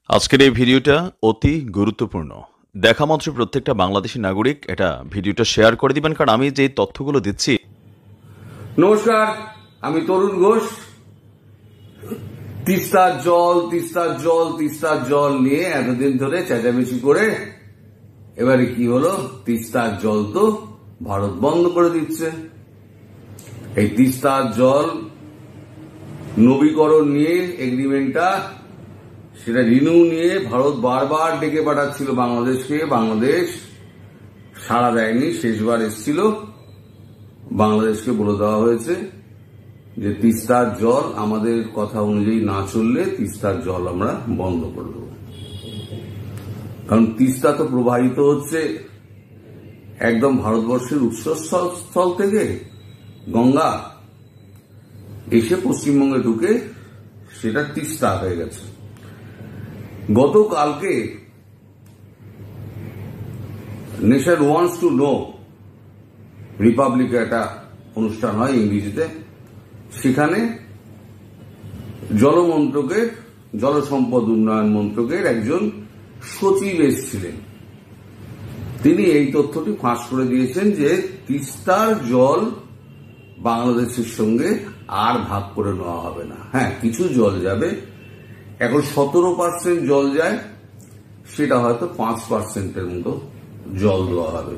আজকের এই ভিডিওটা অতি গুরুত্বপূর্ণ। দেখা মাত্র প্রত্যেকটা বাংলাদেশী নাগরিক এটা ভিডিওটা শেয়ার করে দিবেন, কারণ আমি যে তথ্যগুলো দিচ্ছি। নমস্কার, আমি তরুণ ঘোষ। তিস্তার জল নিয়ে এতদিন ধরে চেঁচামেচি করে এবারে কি হলো, তিস্তার জল তো ভারত বন্ধ করে দিচ্ছে। এই তিস্তার জল নবীকরণ নিয়ে এগ্রিমেন্টটা, সেটা রিনিউ নিয়ে ভারত বারবার ডেকে পাঠাচ্ছিল বাংলাদেশকে। বাংলাদেশ সাড়া দেয়নি। শেষবার এসেছিল, বাংলাদেশকে বলে দেওয়া হয়েছে যে তিস্তার জল আমাদের কথা অনুযায়ী না চললে তিস্তার জল আমরা বন্ধ করে দেব। কারণ তিস্তা তো প্রবাহিত হচ্ছে একদম ভারতবর্ষের উৎসস্থল থেকে, গঙ্গা এসে পশ্চিমবঙ্গে ঢুকে সেটা তিস্তা হয়ে গেছে। গতকালকে নেশন ওয়ান্টস টু নো রিপাবলিকে একটা অনুষ্ঠান হয় ইংরেজিতে, সেখানে জলমন্ত্রকের, জলসম্পদ উন্নয়ন মন্ত্রকের একজন সচিব এসেছিলেন। তিনি এই তথ্যটি ফাঁস করে দিয়েছেন যে তিস্তার জল বাংলাদেশের সঙ্গে আর ভাগ করে নেওয়া হবে না। হ্যাঁ, কিছু জল যাবে। এখন 17% জল যায়, সেটা হয়তো 5%-এর মতো জল দেওয়া হবে।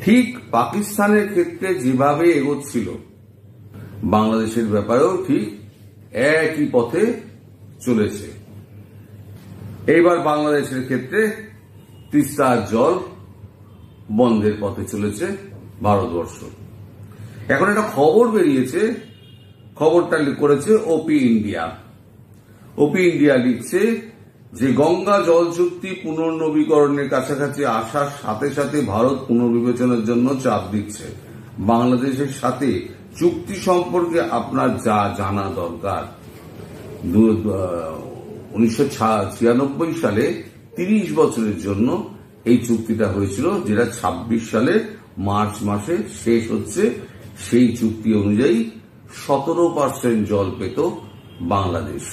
ঠিক পাকিস্তানের ক্ষেত্রে যেভাবে এগোচ্ছিল, বাংলাদেশের ব্যাপারেও ঠিক একই পথে চলেছে। এইবার বাংলাদেশের ক্ষেত্রে তিস্তার জল বন্ধের পথে চলেছে ভারতবর্ষ। এখন একটা খবর বেরিয়েছে, খবরটা করেছে ওপি ইন্ডিয়া। ওপি ইন্ডিয়া লিখছে যে গঙ্গা জল চুক্তি পুনর্নবীকরণের কাছাকাছি আসার সাথে সাথে ভারত পুনর্বিবেচনার জন্য চাপ দিচ্ছে। বাংলাদেশের সাথে চুক্তি সম্পর্কে আপনার যা জানা দরকার, 1996 সালে 30 বছরের জন্য এই চুক্তিটা হয়েছিল, যেটা 26 সালে মার্চ মাসে শেষ হচ্ছে। সেই চুক্তি অনুযায়ী 17% জল পেত বাংলাদেশ।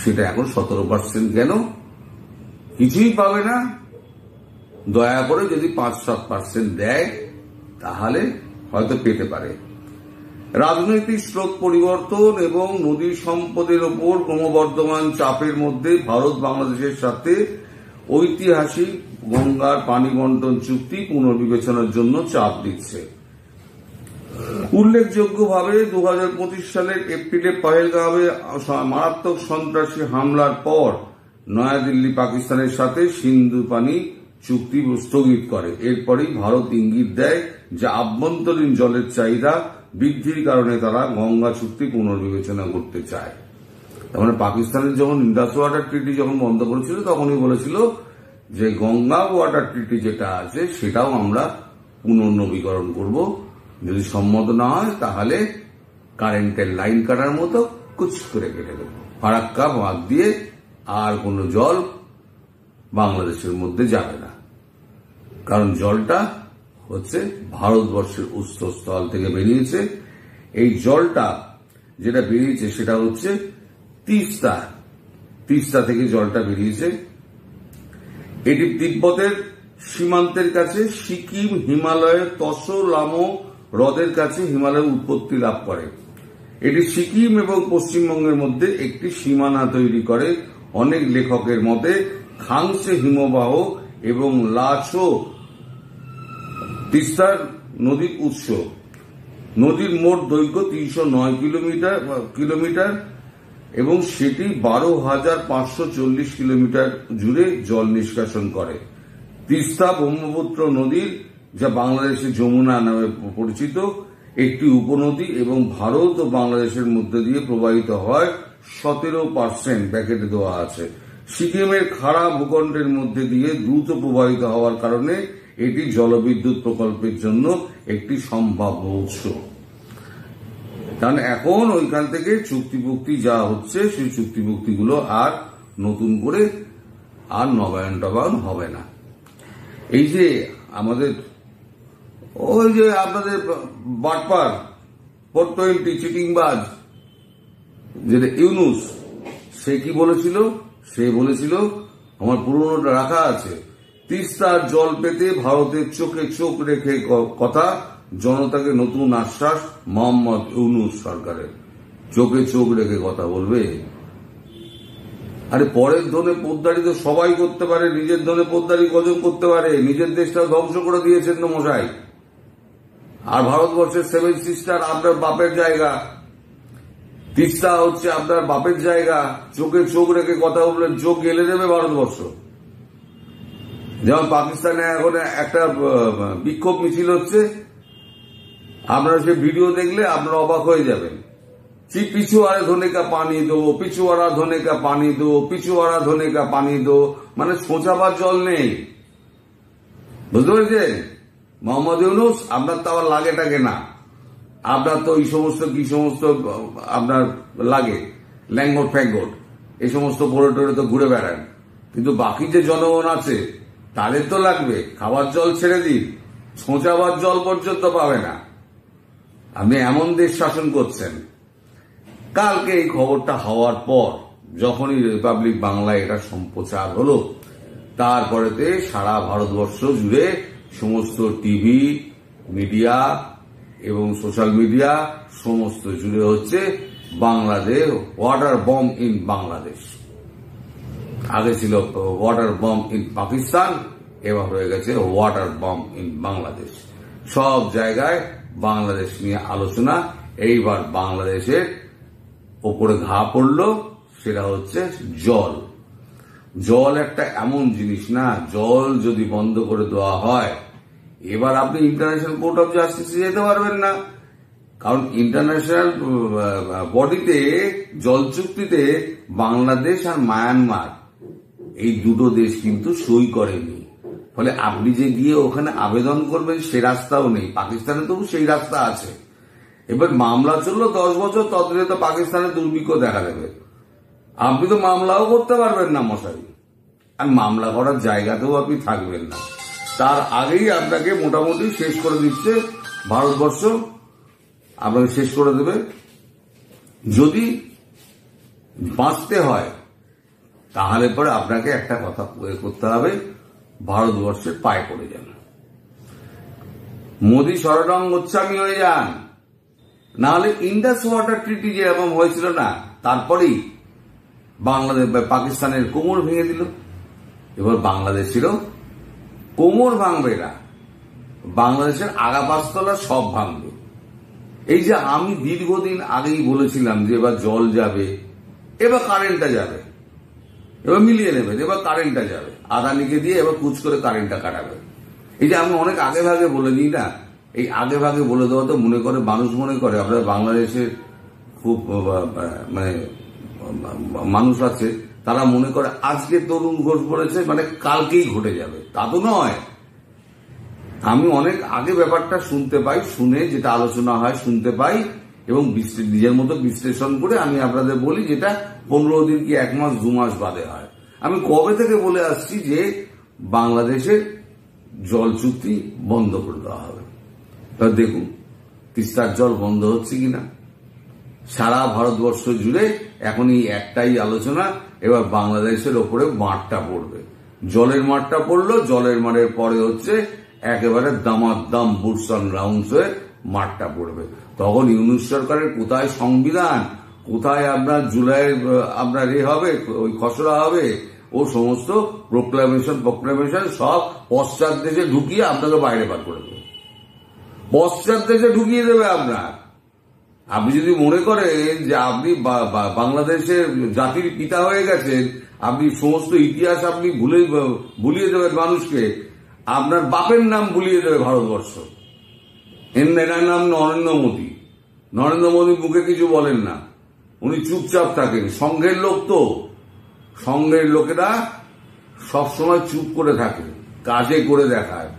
সেটা এখন 17% কেন? কিছুই পাবে না। দয়া করে যদি 5-7% দেয় তাহলে হয়তো পেতে পারে। রাজনৈতিক স্রোত পরিবর্তন এবং নদী সম্পদের ওপর ক্রমবর্ধমান চাপের মধ্যে ভারত বাংলাদেশের সাথে ঐতিহাসিক গঙ্গার পানি বন্টন চুক্তি পুনর্বিবেচনার জন্য চাপ দিচ্ছে। উল্লেখযোগ্যভাবে 2025 সালের এপ্রিলে পহেলগাঁওয়ে মারাত্মক সন্ত্রাসী হামলার পর নয়াদিল্লি পাকিস্তানের সাথে সিন্ধু পানি চুক্তি স্থগিত করে। এরপরই ভারত ইঙ্গিত দেয় যে আভ্যন্তরীণ জলের চাহিদা বৃদ্ধির কারণে তারা গঙ্গা চুক্তি পুনর্বিবেচনা করতে চায়। তার মানে পাকিস্তানের যখন ইন্দাস ওয়াটার ট্রিটি যখন বন্ধ করেছিল, তখনই বলেছিল যে গঙ্গা ওয়াটার ট্রিটি যেটা আছে সেটাও আমরা পুনর্নবীকরণ করব। যদি সম্মত না হয় তাহলে কারেন্টের লাইন কাটার মতো কুচ করে কেটে দেব, ফারাক্কা বাঁধ দিয়ে আর কোনো জল বাংলাদেশের মধ্যে যাবে না। কারণ জলটা হচ্ছে ভারতবর্ষের উৎসস্থল থেকে বেরিয়েছে। এই জলটা যেটা বেরিয়েছে সেটা হচ্ছে তিস্তা থেকে জলটা বেরিয়েছে। এটি তিব্বতের সীমান্তের কাছে সিকিম হিমালয়ের তসো-লামো হ্রদের কাছে হিমালয়ের উৎপত্তি লাভ করে। এটি সিকিম এবং পশ্চিমবঙ্গের মধ্যে একটি সীমানা তৈরি করে। অনেক লেখকের মতে খাংসে হিমবাহ এবং লাচো তিস্তার নদীর উৎস। নদীর মোট দৈর্ঘ্য 309 কিলোমিটার এবং সেটি 12,540 কিলোমিটার জুড়ে জল নিষ্কাশন করে। তিস্তা ব্রহ্মপুত্র নদীর, যা বাংলাদেশের যমুনা নামে পরিচিত, একটি উপনদী এবং ভারত ও বাংলাদেশের মধ্যে দিয়ে প্রবাহিত হয়। 17% ব্যাকেটে দেওয়া আছে। সিকিমের খাড়া ভূখণ্ডের মধ্যে দিয়ে দ্রুত প্রবাহিত হওয়ার কারণে এটি জলবিদ্যুৎ প্রকল্পের জন্য একটি সম্ভাব্য উৎস। কারণ এখন ওইখান থেকে চুক্তিভুক্তি যা হচ্ছে, সেই চুক্তিভুক্তিগুলো আর নতুন করে আর নবায়ন হবে না। এই যে আমাদের ওই যে আপনাদের বাটপার 420 চিটিংবাজ যেটা ইউনুস, সে কি বলেছিল, সে বলেছিল, আমার পুরনোটা রাখা আছে, তিস্তার জল পেতে ভারতের চোখে চোখ রেখে কথা, জনতাকে নতুন আশ্বাস মোহাম্মদ ইউনূস সরকারের। চোখে চোখ রেখে কথা বলবে? আরে পরের ধনে পোদ্দারি তো সবাই করতে পারে, নিজের ধনে পোদ্দারি কজন করতে পারে? নিজের দেশটা ধ্বংস করে দিয়েছেন তো মশাই। আর ভারতবর্ষের সেভেন সিস্টার আপনার বাপের জায়গা, তিস্তা হচ্ছে আপনার বাপের জায়গা। চোখে চোখ রেখে কথা বললেন, চোখ গেলে দেবে ভারতবর্ষ। যেমন পাকিস্তানে এখন একটা বিক্ষোভ মিছিল হচ্ছে, আপনারা সে ভিডিও দেখলে আপনারা অবাক হয়ে যাবেন। পিছুয়ারা ধনে কা পানি দো, পিছুয়ারা ধনে কা পানি দো, পিছুয়ারা ধনে কা পানি দো, মানে সোঁচাবার জল নেই। বুঝতে পেরেছেন? মোহাম্মদ ইউনূস, আপনার তো আবার লাগে টাকে না, আপনার তো এই সমস্ত কি সমস্ত আপনার লাগে, ল্যাঙ্গট ফ্যাঙ্গট এই সমস্ত পড়ে টরে তো ঘুরে বেড়ান, কিন্তু বাকি যে জনগণ আছে তাদের তো লাগবে। খাবার জল ছেড়ে দিন, ছোঁচাবার জল পর্যন্ত পাবে না। আপনি এমন দেশ শাসন করছেন। কালকে এই খবরটা হওয়ার পর যখনই রিপাবলিক বাংলায় এটা সম্প্রচার হলো, তারপরেতে সারা ভারতবর্ষ জুড়ে সমস্ত টিভি মিডিয়া এবং সোশ্যাল মিডিয়া সমস্ত জুড়ে হচ্ছে Bangladesh water bomb in Bangladesh. আগে ছিল ওয়াটার বম্ব ইন পাকিস্তান, এবার হয়ে গেছে ওয়াটার বম্ব ইন বাংলাদেশ। সব জায়গায় বাংলাদেশ নিয়ে আলোচনা। এইবার বাংলাদেশের ওপরে ঘা পড়ল, সেটা হচ্ছে জল। জল একটা এমন জিনিস না, জল যদি বন্ধ করে দেওয়া হয়, এবার আপনি ইন্টারন্যাশনাল কোর্ট অফ জাস্টিসে যেতে পারবেন না। কারণ ইন্টারন্যাশনাল বডিতে জল চুক্তিতে বাংলাদেশ আর মায়ানমার এই দুটো দেশ কিন্তু সই করেনি। ফলে আপনি যে গিয়ে ওখানে আবেদন করবেন সে রাস্তাও নেই। পাকিস্তানে তবু সেই রাস্তা আছে। এবার মামলা চললো 10 বছর, ততদিনে তো পাকিস্তানের দুর্ভিক্ষ দেখা দেবে। আপনি তো মামলাও করতে পারবেন না মশাই, আর মামলা করার জায়গাতেও আপনি থাকবেন না। তার আগেই আপনাকে মোটামুটি শেষ করে দিচ্ছে ভারতবর্ষ, আপনাকে শেষ করে দেবে। যদি বাঁচতে হয় তাহলে পরে আপনাকে একটা কথা করতে হবে, ভারতবর্ষের পায়ে পড়ে যান, মোদী শরণং গোস্বামী হয়ে যান। নাহলে ইন্ডাস ওয়াটার ট্রিটি যেরকম হয়েছিল না, তারপরেই বাংলাদেশ পাকিস্তানের কোমর ভেঙে দিল। এবার বাংলাদেশেরও কোমর ভাঙবে না, বাংলাদেশের আগা পাঁচতলা সব ভাঙবে। এই যে আমি দীর্ঘদিন আগেই বলেছিলাম যে এবার জল যাবে, এবার কারেন্টটা যাবে, এবার মিলিয়ে নেবে, এবার কারেন্টটা যাবে, আদানিকে দিয়ে এবার কুচ করে কারেন্টটা কাটাবে। এই যে আমি অনেক আগে ভাগে বলে দিই না, এই আগে ভাগে বলে দেওয়া তো মনে করে মানুষ মনে করে আমরা বাংলাদেশের খুব মানে মানুষ আছে, তারা মনে করে আজকে তরুণ ঘোষ বলেছে মানে কালকেই ঘটে যাবে। তা তো নয়। আমি অনেক আগে ব্যাপারটা শুনতে পাই, শুনে যেটা আলোচনা হয় শুনতে পাই, এবং নিজের মতো বিশ্লেষণ করে আমি আপনাদের বলি, যেটা 15 দিন কি 1 মাস 2 মাস বাদে হয়। আমি কবে থেকে বলে আসছি যে বাংলাদেশের জল চুক্তি বন্ধ করে দেওয়া হবে। এবার দেখুন তিস্তার জল বন্ধ হচ্ছে কিনা। সারা ভারতবর্ষ জুড়ে এখন এই একটাই আলোচনা, এবার বাংলাদেশের ওপরে মাঠটা পড়বে। জলের মাঠটা পড়লো, জলের মাঠের পরে হচ্ছে একেবারে দামাদ্দাম বুটস অন গ্রাউন্ডস হয়ে মাঠটা পড়বে। তখন ইউনূস সরকারের কোথায় সংবিধান, কোথায় আপনার জুলাইয়ের আপনার হবে, ওই খসড়া হবে, ও সমস্ত প্রোক্লামেশন সব পশ্চাৎ দেশে ঢুকিয়ে আপনাকে বাইরে বার করে দেবে, পশ্চাৎ দেশে ঢুকিয়ে দেবে আপনার। আপনি যদি মনে করেন যে আপনি বাংলাদেশের জাতির পিতা হয়ে গেছেন, আপনি সমস্ত ইতিহাস আপনি ভুলিয়ে দেবেন মানুষকে, আপনার বাপের নাম ভুলিয়ে দেবে ভারতবর্ষ। এনার নাম নরেন্দ্র মোদী। নরেন্দ্র মোদী মুখে কিছু বলেন না, উনি চুপচাপ থাকেন। সংঘের লোক তো, সংঘের লোকেরা সবসময় চুপ করে থাকে, কাজে করে দেখায়।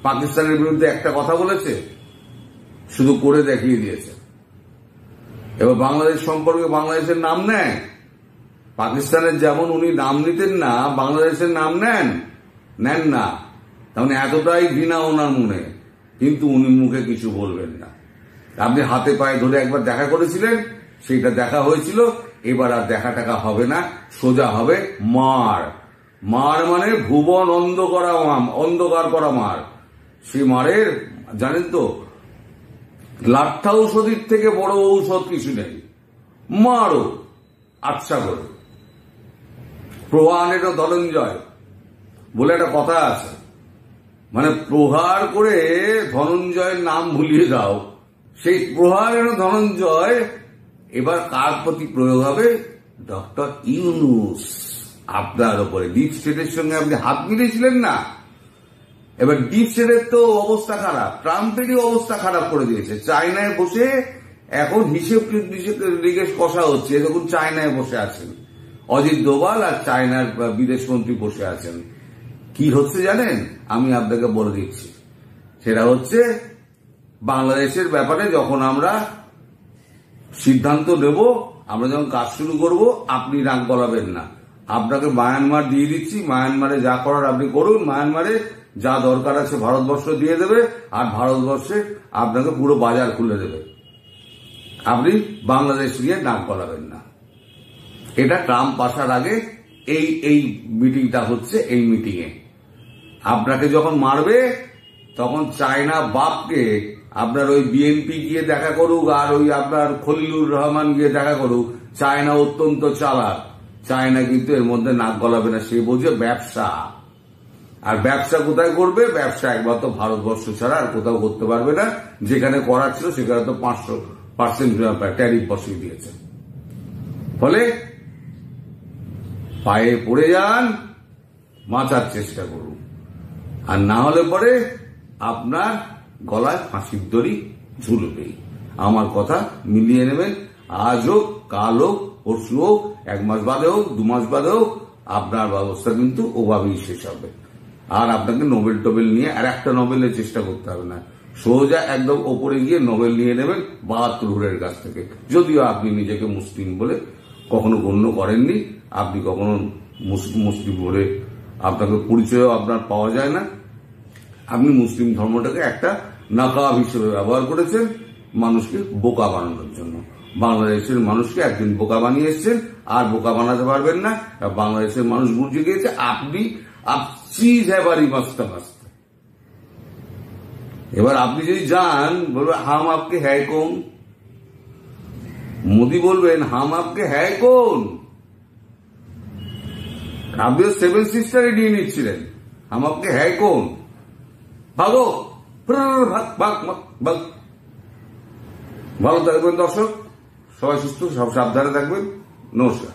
পাকিস্তানের বিরুদ্ধে একটা কথা বলেছে, শুধু করে দেখিয়ে দিয়েছে। এবার বাংলাদেশ সম্পর্কে বাংলাদেশের নাম নেয়, পাকিস্তানের যেমন উনি নাম নিতেন না, বাংলাদেশের নাম নেন না। তেমন এতটাই ঘৃণা ওনার মনে, কিন্তু উনি মুখে কিছু বলবেন না। আপনি হাতে পায়ে ধরে একবার দেখা করেছিলেন, সেইটা দেখা হয়েছিল, এবার আর দেখা টাকা হবে না, সোজা হবে মার। মার মানে ভুবন অন্ধকার করা মার। সে মারের জানেন তো, লাঠা ঔষধির থেকে বড় ঔষধ কিছু নেই। মারো আচ্ছা করে। প্রহার এটা ধনঞ্জয় বলে একটা কথা আছে, মানে প্রহার করে ধনঞ্জয়ের নাম ভুলিয়ে দাও। সেই প্রহার এর ধনঞ্জয় এবার কার প্রতি প্রয়োগ হবে? ডক্টর ইউনূস আপনার উপরে। ডিপ স্টেটের সঙ্গে আপনি হাত মিলিয়েছিলেন না, এবার ডিপ স্টেটের তো অবস্থা খারাপ, ট্রাম্পেরই অবস্থা খারাপ করে দিয়েছে। চায়নায় বসে এখন হিসেব জিজ্ঞেস কষা হচ্ছে, দেখুন চায়নায় বসে আছেন অজিত দোভাল আর চায়নার বিদেশমন্ত্রী বসে আছেন। কি হচ্ছে জানেন? আমি আপনাকে বলে দিচ্ছি, সেটা হচ্ছে বাংলাদেশের ব্যাপারে যখন আমরা সিদ্ধান্ত নেব, আমরা যখন কাজ শুরু করব, আপনি নাক গলাবেন না। আপনাকে মায়ানমার দিয়ে দিচ্ছি, মায়ানমারে যা করার আপনি করুন, মায়ানমারে যা দরকার আছে ভারতবর্ষ দিয়ে দেবে, আর ভারতবর্ষে আপনাকে পুরো বাজার খুলে দেবে। আপনি বাংলাদেশ নিয়ে নাক গলাবেন না। এটা ট্রাম্প আসার আগে এই মিটিংটা হচ্ছে। এই মিটিংয়ে আপনাকে যখন মারবে তখন চায়না বাপকে আপনার ওই বিএনপি গিয়ে দেখা করুক আর ওই আপনার খলিলুর রহমান গিয়ে দেখা করুক, চায়না অত্যন্ত চালাক। চায়না কিন্তু এর মধ্যে নাক গলাবে না, সে বোঝে ব্যবসা। আর ব্যবসা কোথায় করবে? ব্যবসা একমাত্র ভারতবর্ষ ছাড়া আর কোথাও করতে পারবে না। যেখানে করার ছিল সেখানে তো 500% ট্যারিফ বসিয়ে দিয়েছে। ফলে পায়ে পড়ে যান, বাঁচার চেষ্টা করুন, আর না হলে পরে আপনার গলায় ফাঁসির দড়ি ঝুলবেই। আমার কথা মিলিয়ে নেবেন। আজ হোক, কাল হোক, পরশু হোক, 1 মাস বাদে হোক, 2 মাস বাদে হোক, আপনার ব্যবস্থা কিন্তু ওভাবেই শেষ হবে। আর আপনাকে নোবেল টোবেল নিয়ে আর একটা নোবেলের চেষ্টা করতে হবে না, সোজা একদম ওপরে গিয়ে নোবেল নিয়ে নেবেন 72 হুরের কাছ থেকে। যদিও আপনি নিজেকে মুসলিম বলে কখনো গণ্য করেননি, আপনি কখনো মুসলিম বলে আপনাকে পরিচয়ও আপনার পাওয়া যায় না। আপনি মুসলিম ধর্মটাকে একটা নাকাব হিসেবে ব্যবহার করেছেন মানুষকে বোকা বানানোর জন্য। বাংলাদেশের মানুষকে একদিন বোকা বানিয়ে এসছেন, আর বোকা বানাতে পারবেন না। বাংলাদেশের মানুষ বুঝে গিয়েছে আপনি চিজ হ্যাবারি মস্ত মস্ত। এবার আপনি যদি যান, বলবে হাম আপকে হ্যায় কোন, মোদি বলবেন হাম আপকে হ্যায় কোন। আপনিও 7 সিস্টারে নিয়ে নিচ্ছিলেন, হাম আপকে হ্যায় কোন। ভাগো, ভালো থাকবেন দর্শক, সবাই সুস্থ, সব সাবধানে থাকবেন। নমস্কার।